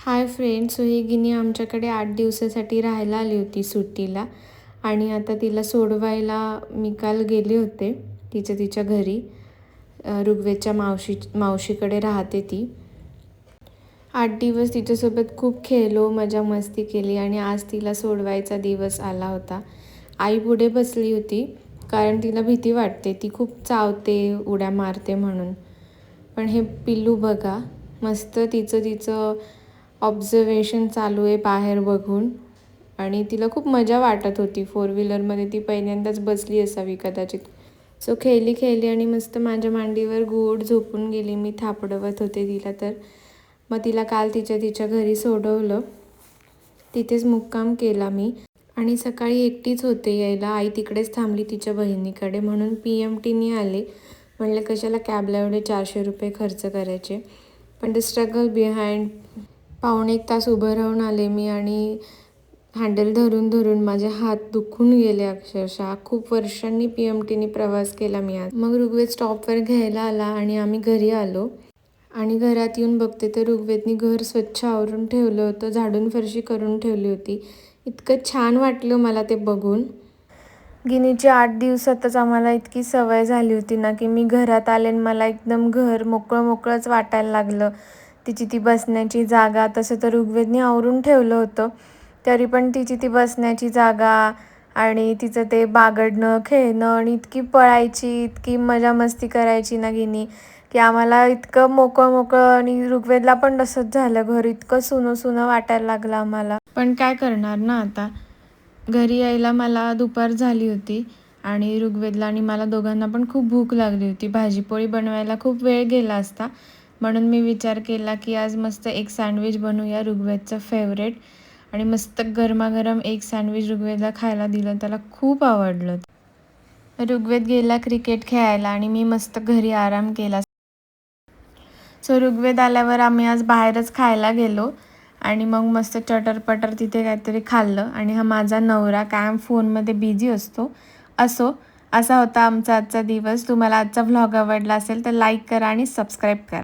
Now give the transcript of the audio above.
Hi friends, ही guinea आमच्याकडे 8 दिवसासाठी राहायला आली होती सुट्टीला आणि आता तिला सोडवायला मी काल गेले होते तिच्या घरी. ऋग्वेदच्या मावशीकडे राहते ती. 8 दिवस तिच्यासोबत खूप खेळलो, मजा मस्ती केली आणि आज तिला सोडवायचा दिवस आला होता. आई पुढे बसली होती कारण तिला भीती वाटते, ती खूप चावते, उड्या मारते म्हणून. पण हे पिल्लू बघा, मस्त तिचं ऑब्झर्वेशन चालू आहे बाहेर बघून आणि तिला खूप मजा वाटत होती. 4 व्हीलरमध्ये ती पहिल्यांदाच बसली असावी कदाचित. सो खेळली आणि मस्त माझ्या मांडीवर गोड झोपून गेली. मी थापडवत होते तिला, तर मग तिला काल तिच्या घरी सोडवलं. तिथेच मुक्काम केला मी आणि सकाळी एकटीच होते यायला. आई तिकडेच थांबली तिच्या बहिणीकडे, म्हणून PMTने आले. म्हणलं कशाला कॅबला एवढे 400 रुपये खर्च करायचे. पण द स्ट्रगल बिहाइंड. पावणे 1 तास उभं राहून आले मी आणि हँडल धरून माझे हात दुखून गेले अक्षरशः. खूप वर्षांनी PMTने प्रवास केला मी आज. मग ऋग्वेद स्टॉपवर घ्यायला आला आणि आम्ही घरी आलो आणि घरात येऊन बघते तर ऋग्वेदने घर स्वच्छ आवरून ठेवलं होतं, झाडून फरशी करून ठेवली होती. इतकं छान वाटलं मला ते बघून. गिनीची 8 दिवसातच आम्हाला इतकी सवय झाली होती ना की मी घरात आले आणि मला एकदम घर मोकळंच वाटायला लागलं. तिची ती बसण्याची जागा, तसं तर ऋग्वेदने आवरून ठेवलं होतं, तरी पण तिची ती बसण्याची जागा आणि तिचं ते बागडणं, खेळणं आणि इतकी पळायची, इतकी मजा मस्ती करायची ना गिनी, की आम्हाला इतकं मोकळं आणि ऋग्वेदला पण तसंच झालं. घर इतकं सुनं वाटायला लागलं आम्हाला. पण काय करणार ना आता. घरी यायला मला दुपार झाली होती आणि ऋग्वेदला आणि मला दोघांना पण खूप भूक लागली होती. भाजीपोळी बनवायला खूप वेळ गेला असता, म्हणून मी विचार केला की आज मस्त एक सँडविच बनवूया, ऋग्वेदचं फेवरेट. आणि मस्त गरमागरम एक सँडविच ऋग्वेदला खायला दिलं, त्याला खूप आवडलं. ऋग्वेद गेला क्रिकेट खेळायला आणि मी मस्त घरी आराम केला. सो ऋग्वेद आल्यावर आम्ही आज बाहेरच खायला गेलो आणि मग मस्त चटरपटर तिथे काहीतरी खाल्लं. आणि हा माझा नवरा कायम फोनमध्ये बिझी असतो. असा होता आमचा आजचा दिवस. तुम्हाला आजचा व्लॉग आवडला असेल तर लाईक करा आणि सबस्क्राईब करा.